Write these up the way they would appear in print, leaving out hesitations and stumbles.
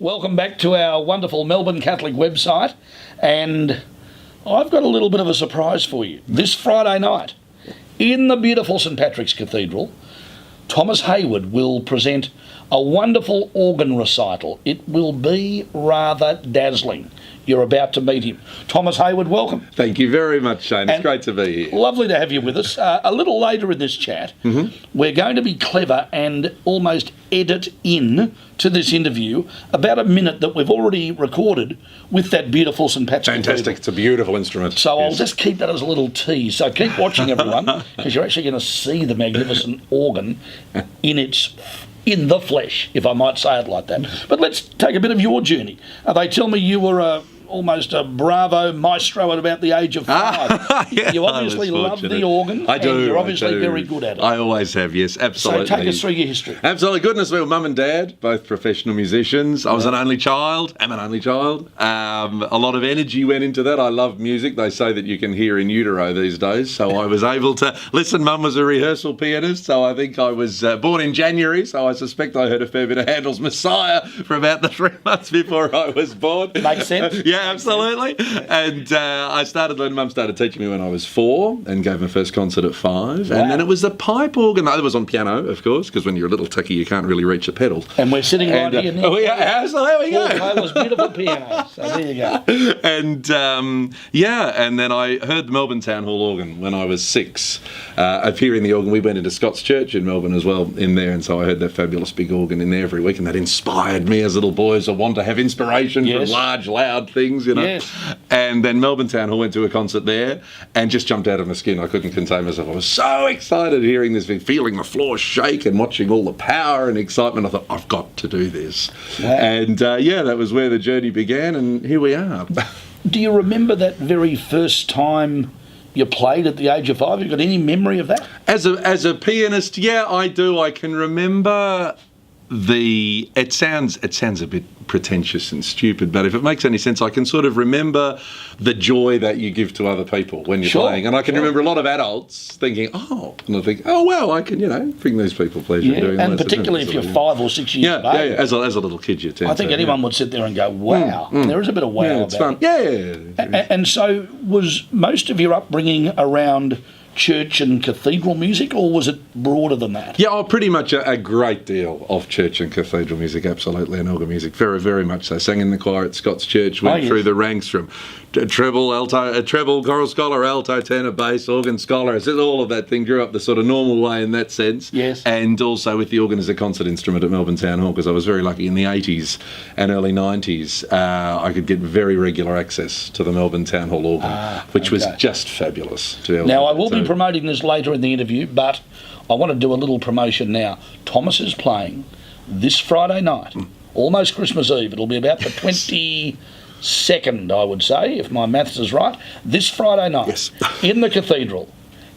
Welcome back to our wonderful Melbourne Catholic website, and I've got a little bit of a surprise for you. This Friday night, in the beautiful St Patrick's Cathedral, Thomas Heywood will present a wonderful organ recital. It will be rather dazzling. You're about to meet him. Thomas Heywood, welcome. Thank you very much, Shane. It's great to be here. Lovely to have you with us. A little later in this chat, we're going to be clever and almost edit in to this interview about a minute that we've already recorded with that beautiful St Patrick's Fantastic. Cathedral. It's a beautiful instrument. So I'll just keep that as a little tease. So keep watching, everyone, because you're actually going to see the magnificent organ in the flesh, if I might say it like that. But let's take a bit of your journey. They tell me you were almost a bravo maestro at about the age of 5. Yeah, you obviously love the organ. I do. And you're obviously very good at it. I always have, yes, absolutely. So take us through your history. Absolutely. Goodness me, mum and dad, both professional musicians. I was an only child, am an only child. A lot of energy went into that. I love music. They say that you can hear in utero these days. So I was able to listen. Mum was a rehearsal pianist, so I think I was born in January, so I suspect I heard a fair bit of Handel's Messiah for about the 3 months before I was born. Makes sense. Yeah, absolutely. And I started learning. Mum started teaching me when I was 4 and gave my first concert at 5. Wow. And then it was the pipe organ. It was on piano, of course, because when you're a little techie, you can't really reach the pedals. And we're sitting right here now. Oh, yeah, so there we go. Paul Taylor's beautiful piano. So there you go. And and then I heard the Melbourne Town Hall organ when I was 6. Of hearing the organ, we went into Scott's Church in Melbourne as well in there, and so I heard that fabulous big organ in there every week, and that inspired me as little boys. I want to have inspiration from large, loud things, you know. Yes. And then Melbourne Town Hall went to a concert there and just jumped out of my skin. I couldn't contain myself. I was so excited hearing this thing, feeling the floor shake and watching all the power and excitement. I thought, I've got to do this. Wow. And that was where the journey began, and here we are. Do you remember that very first time you played at the age of 5? Have you got any memory of that? As a pianist, yeah, I do. I can remember it sounds a bit pretentious and stupid, but if it makes any sense, I can sort of remember the joy that you give to other people when you're playing. And I can remember a lot of adults thinking, and I think, wow, I can, bring these people pleasure doing that. And particularly if you're 5 or 6 years of age. Yeah, as a little kid you tend to. I think anyone would sit there and go, wow. There is a bit of wow it's fun. it. Yeah. And so was most of your upbringing around church and cathedral music, or was it broader than that? Yeah, pretty much a great deal of church and cathedral music, absolutely, and organ music, very, very much so. Sang in the choir at Scott's Church, went through the ranks from treble, choral scholar, alto, tenor, bass, organ scholar, all of that thing, grew up the sort of normal way in that sense. Yes. And also with the organ as a concert instrument at Melbourne Town Hall, because I was very lucky in the 80s and early 90s, I could get very regular access to the Melbourne Town Hall organ, which was just fabulous to be able Now, I will be promoting this later in the interview, but I want to do a little promotion now. Thomas is playing this Friday night, almost Christmas Eve. It'll be about the 22nd, I would say, if my maths is right. This Friday night in the cathedral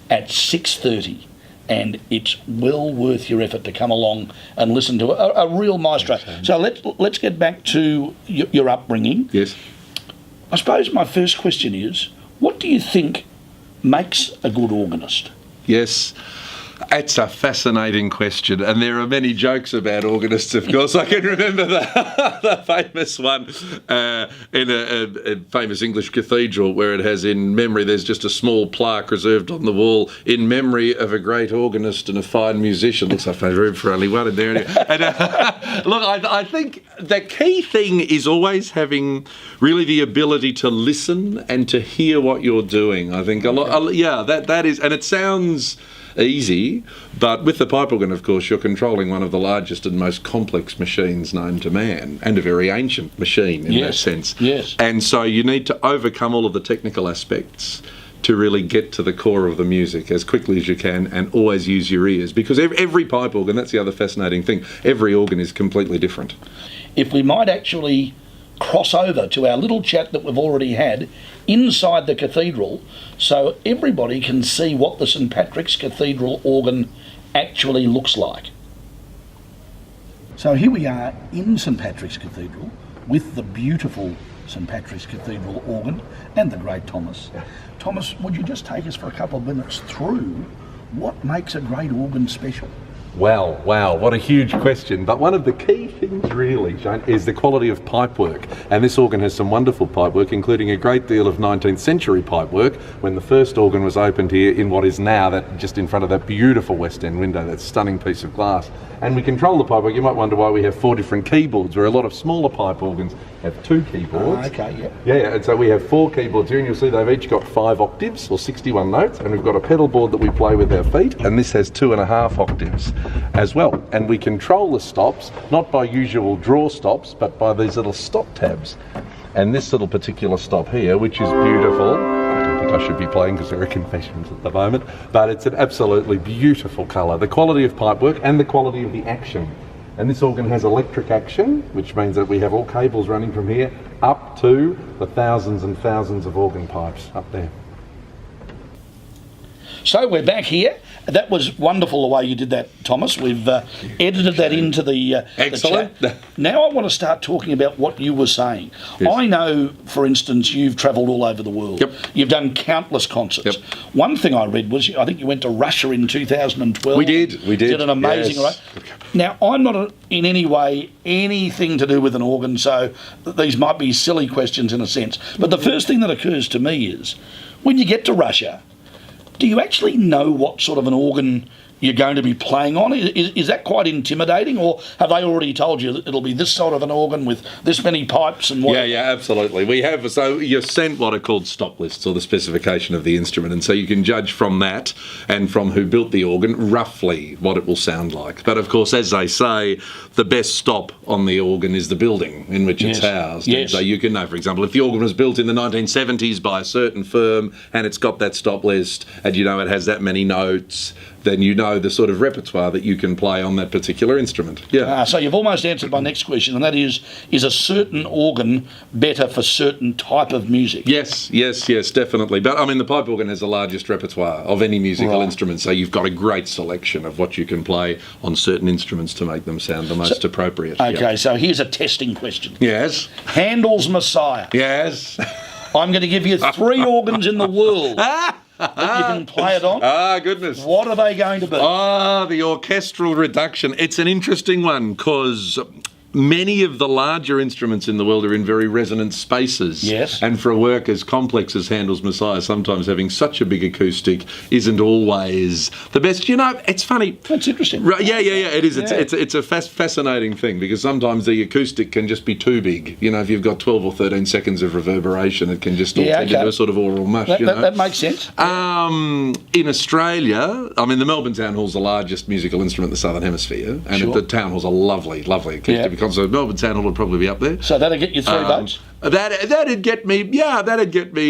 at 6:30. And it's well worth your effort to come along and listen to a real maestro. So let's get back to your upbringing. Yes. I suppose my first question is, what do you think makes a good organist? Yes. It's a fascinating question, and there are many jokes about organists, of course. I can remember the famous one in a famous English cathedral where it has in memory, there's just a small plaque reserved on the wall, in memory of a great organist and a fine musician. Looks like there's room for only one in there. And, look, I think the key thing is always having really the ability to listen and to hear what you're doing. I think that is, and it sounds easy, but with the pipe organ, of course, you're controlling one of the largest and most complex machines known to man, and a very ancient machine in that sense. Yes. And so you need to overcome all of the technical aspects to really get to the core of the music as quickly as you can, and always use your ears, because every pipe organ, that's the other fascinating thing, every organ is completely different. If we might actually cross over to our little chat that we've already had inside the cathedral, so everybody can see what the St Patrick's Cathedral organ actually looks like. So here we are in St Patrick's Cathedral with the beautiful St Patrick's Cathedral organ and the great Thomas. Thomas, would you just take us for a couple of minutes through what makes a great organ special? Well, wow, what a huge question. But one of the key things really, Shane, is the quality of pipework. And this organ has some wonderful pipework, including a great deal of 19th century pipework when the first organ was opened here in what is now that just in front of that beautiful West End window, that stunning piece of glass. And we control the pipework. You might wonder why we have 4 different keyboards, where a lot of smaller pipe organs have 2 keyboards. Okay, yeah. Yeah, and so we have 4 keyboards here, and you'll see they've each got 5 octaves, or 61 notes, and we've got a pedal board that we play with our feet, and this has 2.5 octaves as well. And we control the stops, not by usual draw stops, but by these little stop tabs. And this little particular stop here, which is beautiful, I don't think I should be playing because there are confessions at the moment, but it's an absolutely beautiful colour. The quality of pipework and the quality of the action. And this organ has electric action, which means that we have all cables running from here up to the thousands and thousands of organ pipes up there. So we're back here. That was wonderful the way you did that, Thomas. We've edited that into the Excellent. chat. Now I want to start talking about what you were saying. Yes. I know, for instance, you've travelled all over the world. Yep. You've done countless concerts. Yep. One thing I read was, I think you went to Russia in 2012. We did. Did an amazing yes. Now, I'm not in any way anything to do with an organ, so these might be silly questions in a sense. But the first thing that occurs to me is, when you get to Russia, do you actually know what sort of an organ you're going to be playing on? Is that quite intimidating, or have they already told you that it'll be this sort of an organ with this many pipes and what? Yeah, absolutely. We have, so you're sent what are called stop lists, or the specification of the instrument, and so you can judge from that and from who built the organ roughly what it will sound like. But of course, as they say, the best stop on the organ is the building in which it's housed. Yes. And so you can know, for example, if the organ was built in the 1970s by a certain firm and it's got that stop list and you know it has that many notes, then you know the sort of repertoire that you can play on that particular instrument. Yeah. So you've almost answered my next question, and that is a certain organ better for certain type of music? Yes, definitely. But I mean, the pipe organ has the largest repertoire of any musical instrument, so you've got a great selection of what you can play on certain instruments to make them sound the most appropriate. Okay, so here's a testing question. Yes. Handel's Messiah. Yes. I'm going to give you 3 organs in the world that you can play it on. Ah, goodness. What are they going to be? The orchestral reduction. It's an interesting one because many of the larger instruments in the world are in very resonant spaces. Yes. And for a work as complex as Handel's Messiah, sometimes having such a big acoustic isn't always the best. You know, it's funny. That's interesting. Yeah, it is. Yeah. It's a fascinating thing because sometimes the acoustic can just be too big. You know, if you've got 12 or 13 seconds of reverberation, it can just all turn into a sort of oral mush. That makes sense. In Australia, I mean, the Melbourne Town Hall's the largest musical instrument in the Southern Hemisphere, and the Town Hall's a lovely acoustic concert. So Melbourne Town Hall would probably be up there. So that'll get you 3 votes? That'd get me,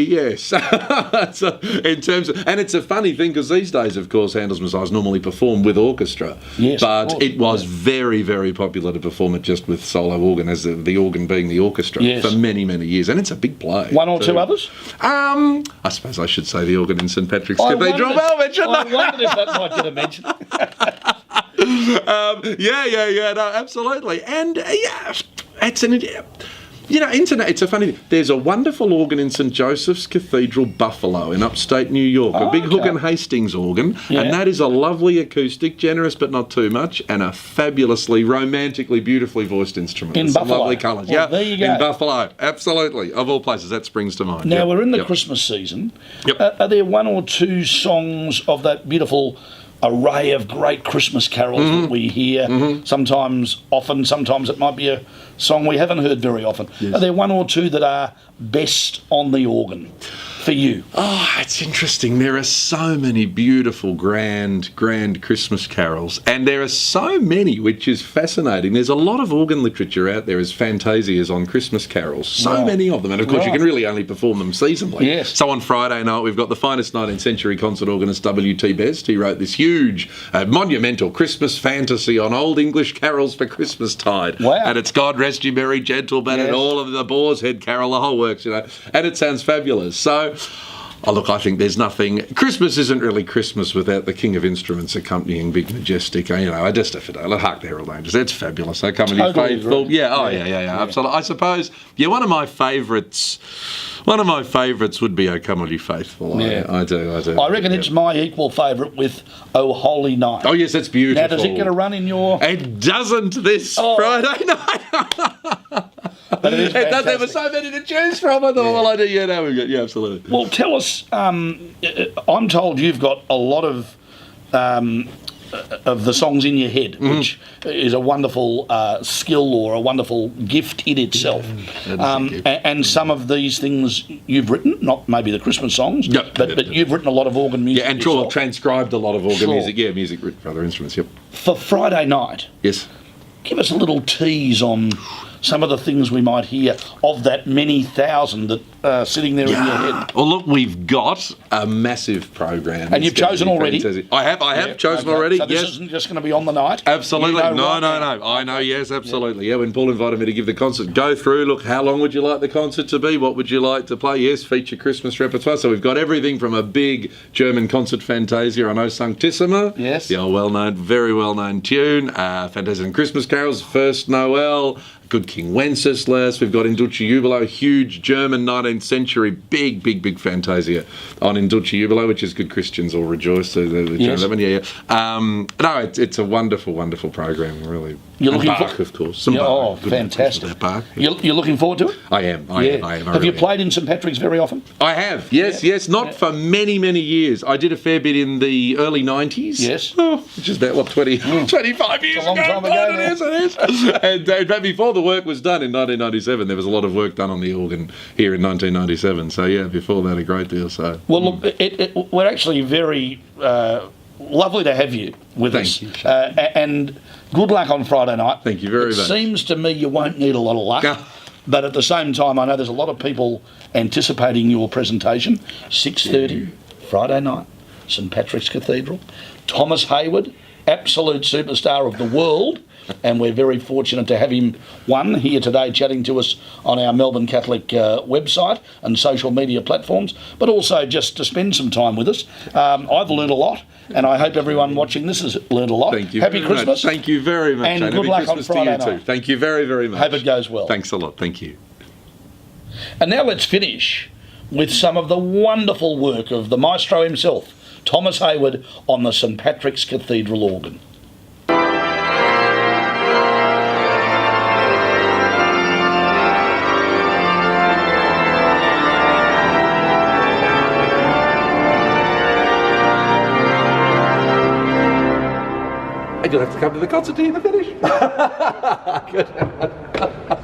yes. So in terms of, and it's a funny thing because these days, of course, Handel's Messiah is normally performed with orchestra. Yes, but it was very, very popular to perform it just with solo organ, as the organ being the orchestra for many, many years, and it's a big play. 1 or 2 others? I suppose I should say the organ in St Patrick's Cathedral. I wondered if that might get a mention. No, absolutely, and it's an. It's a funny thing. There's a wonderful organ in St Joseph's Cathedral, Buffalo, in upstate New York, a big Hook and Hastings organ, and that is a lovely acoustic, generous but not too much, and a fabulously, romantically, beautifully voiced instrument. In Buffalo. Lovely colours. Well, there you go. In Buffalo, absolutely. Of all places, that springs to mind. Now, we're in the Christmas season. Are there 1 or 2 songs of that beautiful array of great Christmas carols that we hear sometimes it might be a song we haven't heard very often? Yes. Are there 1 or 2 that are best on the organ for you? It's interesting. There are so many beautiful, grand Christmas carols, and there are so many, which is fascinating. There's a lot of organ literature out there as fantasias on Christmas carols, so many of them, and of course you can really only perform them seasonally. Yes. So on Friday night we've got the finest 19th century concert organist W.T. Best. He wrote this huge, monumental Christmas fantasy on old English carols for Christmastide. Wow. And it's God Rest Ye Merry Gentlemen and all of the Boar's Head Carol, the whole works, and it sounds fabulous. So Oh, look, I think there's nothing. Christmas isn't really Christmas without the King of Instruments accompanying Big Majestic. I just have to do. Hark the Herald Angels. It's fabulous. They come in faithful. Agree. Yeah, absolutely. I suppose. Yeah, one of my favourites would be O Come All Ye Faithful. Yeah. I do. I reckon it's my equal favourite with O Holy Night. Oh yes, that's beautiful. Now, does it get a run in your? It doesn't this Friday night. But it is fantastic. There were so many to choose from. I thought, well, I do. Yeah, no, we got. Yeah, absolutely. Well, tell us. I'm told you've got a lot of the songs in your head, which is a wonderful skill or a wonderful gift in itself. And some of these things you've written, not maybe the Christmas songs, but you've written a lot of organ music. Yeah, and yourself. transcribed a lot of organ music. Yeah, music written for other instruments. Yep. For Friday night, yes. Give us a little tease on some of the things we might hear of that many thousand that are sitting there in your head. Well, look, we've got a massive program. And you've chosen already? Fantastic. I have chosen already, So this yes. isn't just going to be on the night? Absolutely. You know No. right now. I know, yes, absolutely. Yeah, when Paul invited me to give the concert, go through, look, how long would you like the concert to be? What would you like to play? Yes, feature Christmas repertoire. So we've got everything from a big German concert fantasia on O Sanctissima. Yes. The old very well-known tune. Fantasia and Christmas carols, First Noel, Good King Wenceslas. We've got In Dulce Jubilo, huge German 19th century, big fantasia on In Dulce Jubilo, which is Good Christians All Rejoice. So Yes. No, it's a wonderful program, really. You're And looking Bach, for- of course. Some Yeah, Bach. oh, Good fantastic. Bach. You're looking forward to it? I am. I am. Have you played in St Patrick's very often? I have, yes. Not for many years. I did a fair bit in the early 90s. Yes. Oh, which is about, 25 years It's a long ago? time ago God, now. it is. And in fact, before the work was done in 1997, there was a lot of work done on the organ here in 1997. So, yeah, before that, a great deal. So. Well, look, we're actually very lovely to have you with us. Thank you. And good luck on Friday night. Thank you very It much. seems to me you won't need a lot of luck. But at the same time, I know there's a lot of people anticipating your presentation. 6:30, Friday night, St Patrick's Cathedral. Thomas Heywood, absolute superstar of the world, and we're very fortunate to have him, here today chatting to us on our Melbourne Catholic website and social media platforms, but also just to spend some time with us. I've learned a lot, and I hope everyone watching this has learned a lot. Thank you Happy very Christmas. much. Thank you very much. And Shane. good Happy luck on Christmas Friday to you night. too. Thank you very much. Hope it goes well. Thanks a lot. Thank you. And now let's finish with some of the wonderful work of the maestro himself, Thomas Heywood, on the St Patrick's Cathedral organ. And you'll have to come to the concert to hear the finish. Good.